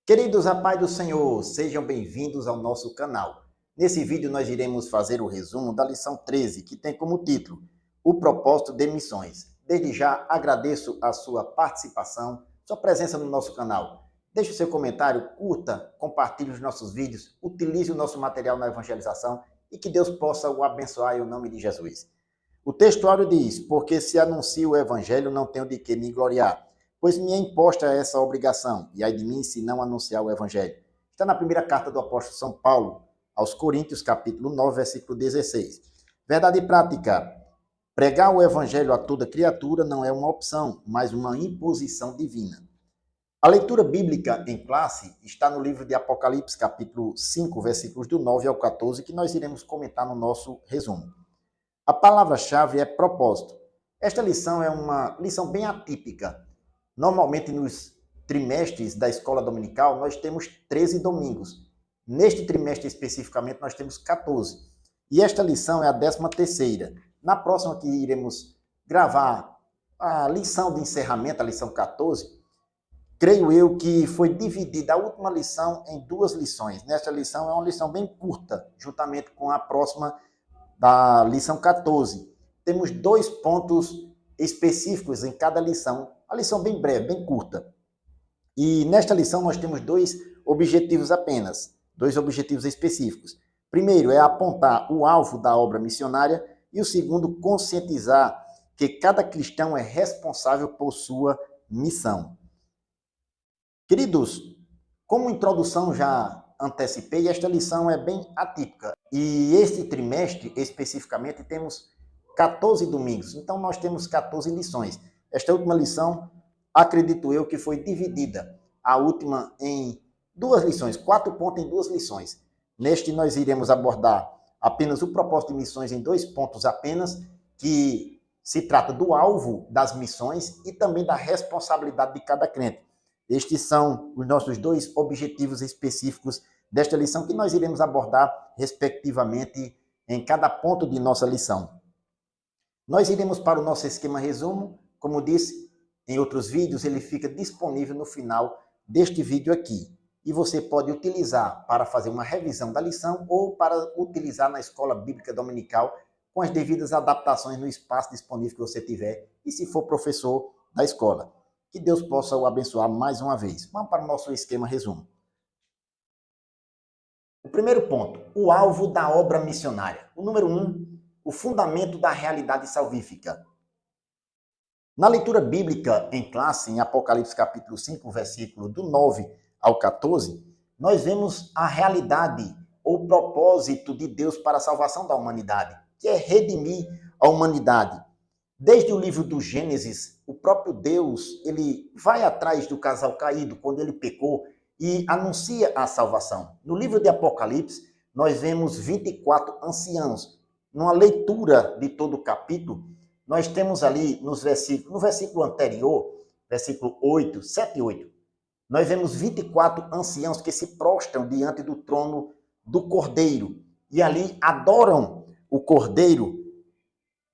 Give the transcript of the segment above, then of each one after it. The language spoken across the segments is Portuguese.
Queridos, a paz do Senhor, sejam bem-vindos ao nosso canal. Nesse vídeo nós iremos fazer o resumo da lição 13, que tem como título O Propósito de Missões. Desde já agradeço a sua participação, sua presença no nosso canal. Deixe o seu comentário, curta, compartilhe os nossos vídeos, utilize o nosso material na evangelização e que Deus possa o abençoar em nome de Jesus. O textuário diz: porque se anuncio o evangelho, não tenho de que me gloriar, pois me é imposta essa obrigação, e ai de mim se não anunciar o evangelho. Está na primeira carta do apóstolo São Paulo, aos Coríntios, capítulo 9, versículo 16. Verdade e prática. Pregar o evangelho a toda criatura não é uma opção, mas uma imposição divina. A leitura bíblica em classe está no livro de Apocalipse, capítulo 5, versículos do 9 ao 14, que nós iremos comentar no nosso resumo. A palavra-chave é propósito. Esta lição é uma lição bem atípica. Normalmente, nos trimestres da escola dominical, nós temos 13 domingos. Neste trimestre, especificamente, nós temos 14. E esta lição é a 13ª. Na próxima que iremos gravar a lição de encerramento, a lição 14, creio eu que foi dividida a última lição em duas lições. Nesta lição é uma lição bem curta, juntamente com a próxima da lição 14. Temos 2 pontos específicos em cada lição. A lição bem breve, bem curta. E nesta lição nós temos 2 objetivos apenas, 2 objetivos específicos. Primeiro é apontar o alvo da obra missionária e o segundo, conscientizar que cada cristão é responsável por sua missão. Queridos, como introdução já antecipei, esta lição é bem atípica. E este trimestre, especificamente, temos 14 domingos. Então, nós temos 14 lições. Esta última lição, acredito eu, que foi dividida, a última em 2 lições, 4 pontos em 2 lições. Neste, nós iremos abordar apenas o propósito de missões em 2 pontos apenas, que se trata do alvo das missões e também da responsabilidade de cada crente. Estes são os nossos 2 objetivos específicos desta lição que nós iremos abordar, respectivamente, em cada ponto de nossa lição. Nós iremos para o nosso esquema resumo. Como disse em outros vídeos, ele fica disponível no final deste vídeo aqui. E você pode utilizar para fazer uma revisão da lição ou para utilizar na escola bíblica dominical com as devidas adaptações no espaço disponível que você tiver e se for professor da escola. Que Deus possa o abençoar mais uma vez. Vamos para o nosso esquema resumo. O primeiro ponto, o alvo da obra missionária. O número 1, o fundamento da realidade salvífica. Na leitura bíblica em classe, em Apocalipse capítulo 5, versículo do 9 ao 14, nós vemos a realidade ou propósito de Deus para a salvação da humanidade, que é redimir a humanidade. Desde o livro do Gênesis, o próprio Deus, ele vai atrás do casal caído quando ele pecou e anuncia a salvação. No livro de Apocalipse, nós vemos 24 anciãos. Numa leitura de todo o capítulo, nós temos ali no versículo anterior, versículo 8, 7 e 8, nós vemos 24 anciãos que se prostram diante do trono do Cordeiro e ali adoram o Cordeiro,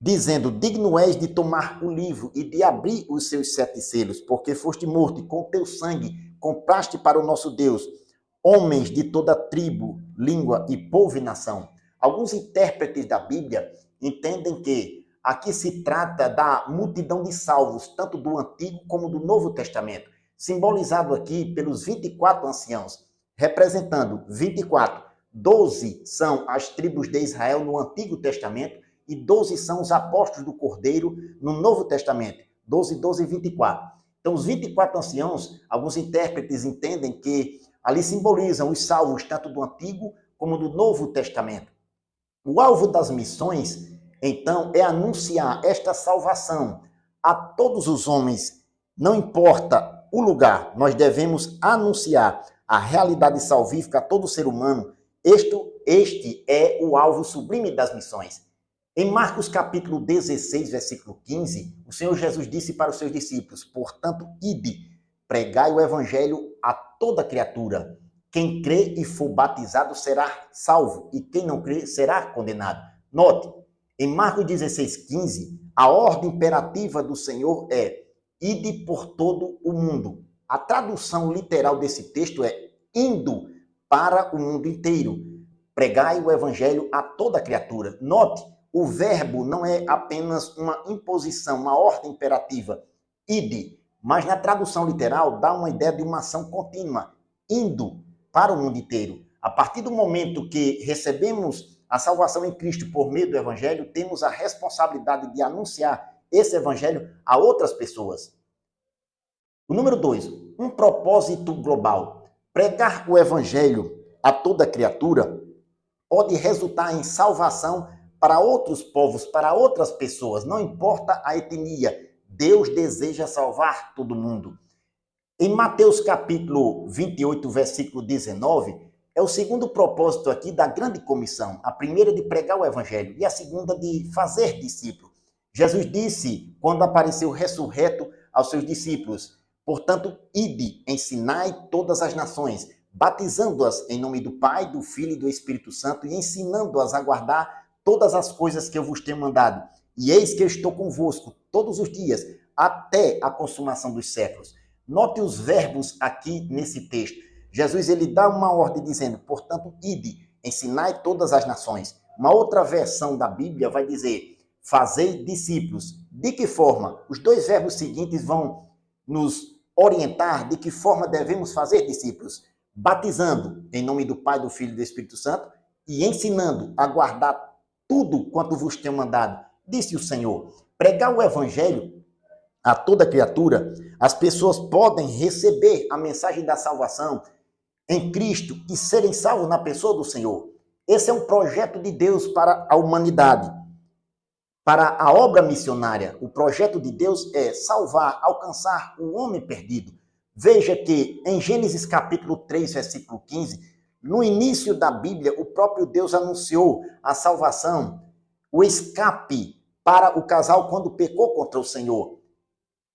dizendo: digno és de tomar o livro e de abrir os seus 7 selos, porque foste morto e com teu sangue compraste para o nosso Deus homens de toda tribo, língua e povo e nação. Alguns intérpretes da Bíblia entendem que aqui se trata da multidão de salvos, tanto do Antigo como do Novo Testamento, simbolizado aqui pelos 24 anciãos, representando 24. 12 são as tribos de Israel no Antigo Testamento e 12 são os apóstolos do Cordeiro no Novo Testamento. 12, 12 e 24. Então, os 24 anciãos, alguns intérpretes entendem que ali simbolizam os salvos tanto do Antigo como do Novo Testamento. O alvo das missões, então, é anunciar esta salvação a todos os homens, não importa o lugar, nós devemos anunciar a realidade salvífica a todo ser humano. Este é o alvo sublime das missões. Em Marcos capítulo 16, versículo 15, o Senhor Jesus disse para os seus discípulos: portanto, ide, pregai o evangelho a toda criatura. Quem crê e for batizado será salvo, e quem não crê será condenado. Note, em Marcos 16, 15, a ordem imperativa do Senhor é: ide por todo o mundo, A tradução literal desse texto é indo para o mundo inteiro. Pregai o evangelho a toda criatura. Note, o verbo não é apenas uma imposição, uma ordem imperativa, ide, mas na tradução literal dá uma ideia de uma ação contínua, indo para o mundo inteiro. A partir do momento que recebemos a salvação em Cristo por meio do evangelho, temos a responsabilidade de anunciar esse evangelho a outras pessoas. O número 2, um propósito global. Pregar o evangelho a toda criatura pode resultar em salvação para outros povos, para outras pessoas, não importa a etnia. Deus deseja salvar todo mundo. Em Mateus capítulo 28, versículo 19, é o segundo propósito aqui da grande comissão. A primeira de pregar o evangelho e a segunda de fazer discípulos. Jesus disse, quando apareceu ressurreto aos seus discípulos, portanto, ide, ensinai todas as nações, batizando-as em nome do Pai, do Filho e do Espírito Santo e ensinando-as a guardar todas as coisas que eu vos tenho mandado. E eis que eu estou convosco todos os dias, até a consumação dos séculos. Note os verbos aqui nesse texto. Jesus ele dá uma ordem dizendo, portanto, ide, ensinai todas as nações. Uma outra versão da Bíblia vai dizer, fazei discípulos. De que forma? Os dois verbos seguintes vão nos orientar de que forma devemos fazer discípulos. Batizando em nome do Pai, do Filho e do Espírito Santo e ensinando a guardar tudo quanto vos tenho mandado. Disse o Senhor, pregar o evangelho a toda criatura, as pessoas podem receber a mensagem da salvação em Cristo e serem salvos na pessoa do Senhor. Esse é um projeto de Deus para a humanidade, para a obra missionária. O projeto de Deus é salvar, alcançar o homem perdido. Veja que em Gênesis capítulo 3, versículo 15, no início da Bíblia, o próprio Deus anunciou a salvação, o escape para o casal quando pecou contra o Senhor.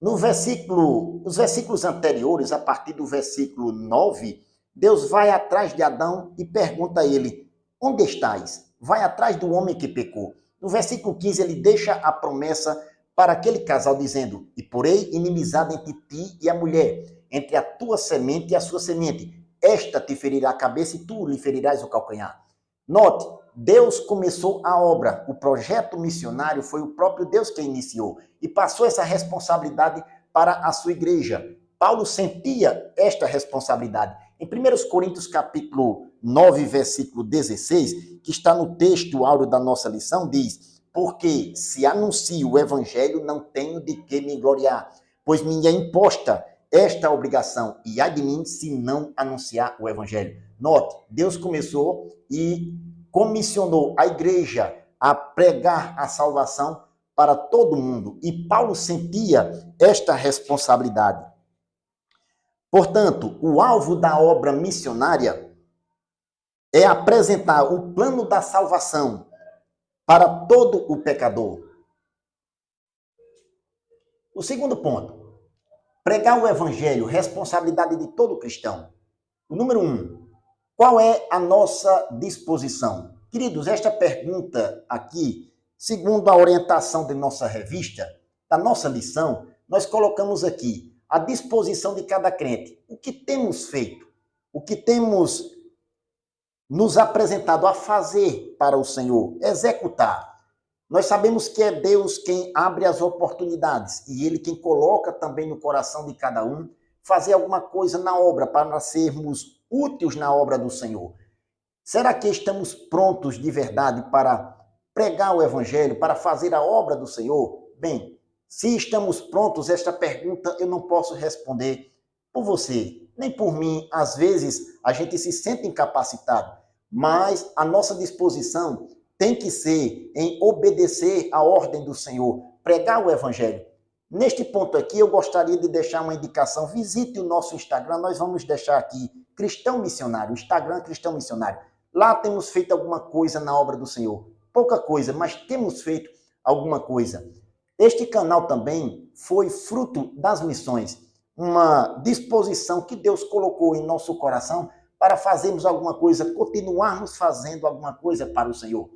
Os versículos anteriores, a partir do versículo 9, Deus vai atrás de Adão e pergunta a ele, onde estás? Vai atrás do homem que pecou. No versículo 15, ele deixa a promessa para aquele casal, dizendo, e porei inimizade entre ti e a mulher, entre a tua semente e a sua semente. Esta te ferirá a cabeça e tu lhe ferirás o calcanhar. Note, Deus começou a obra. O projeto missionário foi o próprio Deus que iniciou e passou essa responsabilidade para a sua igreja. Paulo sentia esta responsabilidade. Em 1 Coríntios capítulo 9, versículo 16, que está no texto áureo da nossa lição, diz, porque se anuncio o evangelho, não tenho de que me gloriar, pois me é imposta esta obrigação, e há de mim se não anunciar o evangelho. Note, Deus começou e comissionou a igreja a pregar a salvação para todo mundo. E Paulo sentia esta responsabilidade. Portanto, o alvo da obra missionária é apresentar o plano da salvação para todo o pecador. O segundo ponto, pregar o evangelho, responsabilidade de todo cristão. O número 1, qual é a nossa disposição? Queridos, esta pergunta aqui, segundo a orientação de nossa revista, da nossa lição, nós colocamos aqui a disposição de cada crente. O que temos feito? O que temos nos apresentado a fazer para o Senhor? Executar. Nós sabemos que é Deus quem abre as oportunidades e Ele quem coloca também no coração de cada um fazer alguma coisa na obra para sermos úteis na obra do Senhor. Será que estamos prontos de verdade para pregar o Evangelho, para fazer a obra do Senhor? Bem, se estamos prontos, esta pergunta eu não posso responder por você, nem por mim. Às vezes a gente se sente incapacitado, mas a nossa disposição tem que ser em obedecer à ordem do Senhor, pregar o Evangelho. Neste ponto aqui, eu gostaria de deixar uma indicação. Visite o nosso Instagram, nós vamos deixar aqui, Cristão Missionário, Instagram Cristão Missionário. Lá temos feito alguma coisa na obra do Senhor. Pouca coisa, mas temos feito alguma coisa. Este canal também foi fruto das missões, uma disposição que Deus colocou em nosso coração para fazermos alguma coisa, continuarmos fazendo alguma coisa para o Senhor.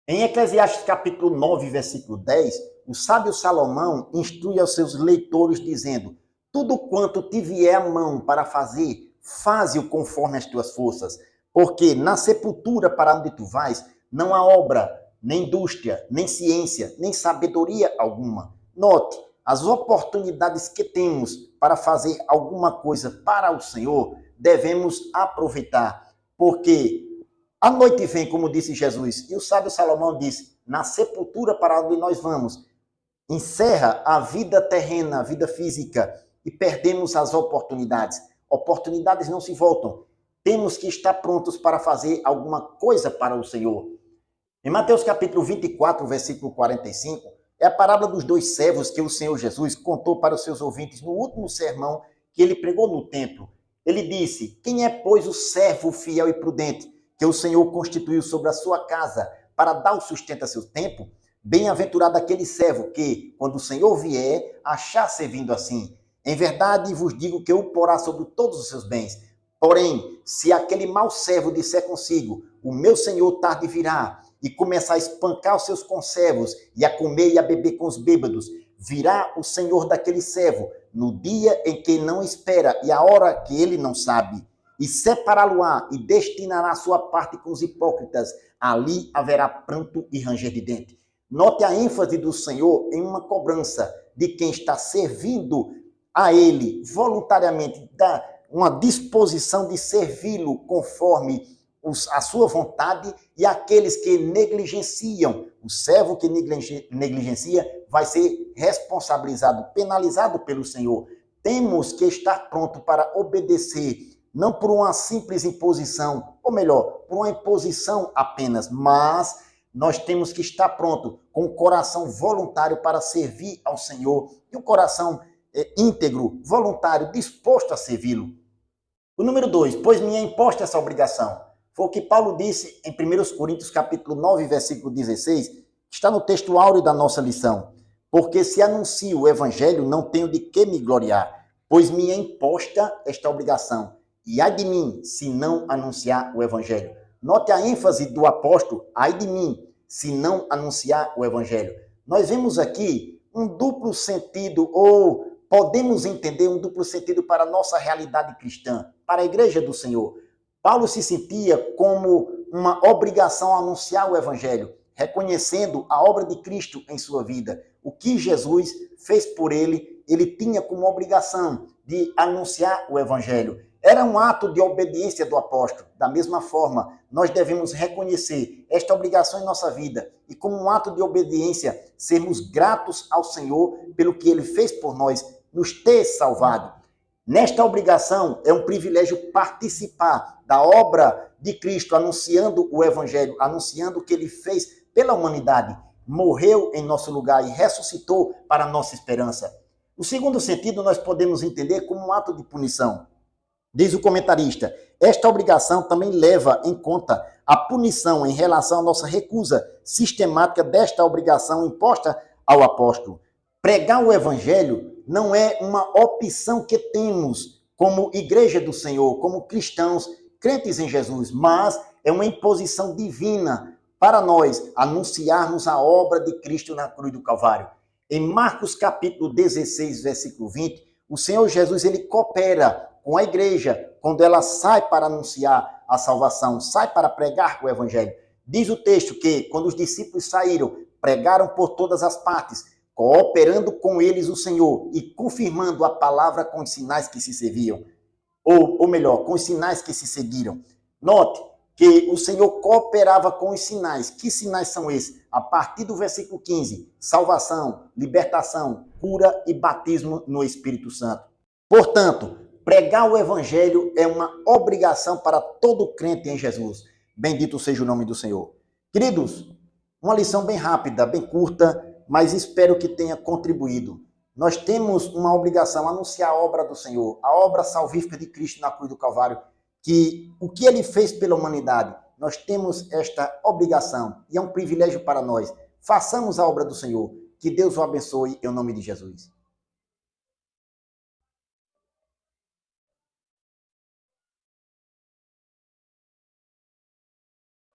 Em Eclesiastes capítulo 9, versículo 10, o sábio Salomão instrui aos seus leitores dizendo, tudo quanto te vier à mão para fazer, faze-o conforme as tuas forças, porque na sepultura para onde tu vais, não há obra, nem indústria, nem ciência, nem sabedoria alguma. Note, as oportunidades que temos para fazer alguma coisa para o Senhor, devemos aproveitar, porque a noite vem, como disse Jesus, e o sábio Salomão disse, na sepultura para onde nós vamos, encerra a vida terrena, a vida física, e perdemos as oportunidades. Oportunidades não se voltam. Temos que estar prontos para fazer alguma coisa para o Senhor. Em Mateus capítulo 24, versículo 45, é a parábola dos dois servos que o Senhor Jesus contou para os seus ouvintes no último sermão que ele pregou no templo. Ele disse, quem é, pois, o servo fiel e prudente que o Senhor constituiu sobre a sua casa para dar o sustento a seu tempo? Bem-aventurado aquele servo que, quando o Senhor vier, achar servindo assim. Em verdade vos digo que o porá sobre todos os seus bens. Porém, se aquele mau servo disser consigo, o meu Senhor tarde virá, e começar a espancar os seus conservos, e a comer e a beber com os bêbados, virá o Senhor daquele servo, no dia em que não espera, e a hora que ele não sabe, e separá-lo-á, e destinará a sua parte com os hipócritas. Ali haverá pranto e ranger de dente. Note a ênfase do Senhor em uma cobrança de quem está servindo a Ele voluntariamente, dá uma disposição de servi-lo conforme a sua vontade, e aqueles que negligenciam, o servo que negligencia vai ser responsabilizado, penalizado pelo Senhor. Temos que estar pronto para obedecer, não por uma simples imposição, ou melhor, por uma imposição apenas, mas nós temos que estar pronto com o coração voluntário para servir ao Senhor, e um coração íntegro, voluntário, disposto a servi-lo. O número 2, pois me é imposta essa obrigação. Foi o que Paulo disse em 1 Coríntios capítulo 9, versículo 16, que está no texto áureo da nossa lição. Porque se anuncio o evangelho, não tenho de que me gloriar, pois me é imposta esta obrigação. E ai de mim, se não anunciar o evangelho. Note a ênfase do apóstolo, ai de mim, se não anunciar o evangelho. Nós vemos aqui um duplo sentido, ou podemos entender um duplo sentido para a nossa realidade cristã, para a igreja do Senhor. Paulo se sentia como uma obrigação a anunciar o evangelho, reconhecendo a obra de Cristo em sua vida. O que Jesus fez por ele, ele tinha como obrigação de anunciar o evangelho. Era um ato de obediência do apóstolo. Da mesma forma, nós devemos reconhecer esta obrigação em nossa vida e, como um ato de obediência, sermos gratos ao Senhor pelo que ele fez por nós, nos ter salvado. Nesta obrigação, é um privilégio participar da obra de Cristo, anunciando o evangelho, anunciando o que ele fez pela humanidade. Morreu em nosso lugar e ressuscitou para a nossa esperança. O segundo sentido nós podemos entender como um ato de punição. Diz o comentarista, esta obrigação também leva em conta a punição em relação à nossa recusa sistemática desta obrigação imposta ao apóstolo. Pregar o evangelho não é uma opção que temos como igreja do Senhor, como cristãos, crentes em Jesus, mas é uma imposição divina para nós anunciarmos a obra de Cristo na cruz do Calvário. Em Marcos capítulo 16, versículo 20, o Senhor Jesus ele coopera com a igreja quando ela sai para anunciar a salvação, sai para pregar o evangelho. Diz o texto que quando os discípulos saíram, pregaram por todas as partes, cooperando com eles o Senhor e confirmando a palavra com os sinais que se serviam. Ou melhor, com os sinais que se seguiram. Note que o Senhor cooperava com os sinais. Que sinais são esses? A partir do versículo 15, salvação, libertação, cura e batismo no Espírito Santo. Portanto, pregar o evangelho é uma obrigação para todo crente em Jesus. Bendito seja o nome do Senhor. Queridos, uma lição bem rápida, bem curta, mas espero que tenha contribuído. Nós temos uma obrigação, anunciar a obra do Senhor, a obra salvífica de Cristo na cruz do Calvário, que o que ele fez pela humanidade, nós temos esta obrigação e é um privilégio para nós. Façamos a obra do Senhor. Que Deus o abençoe em nome de Jesus.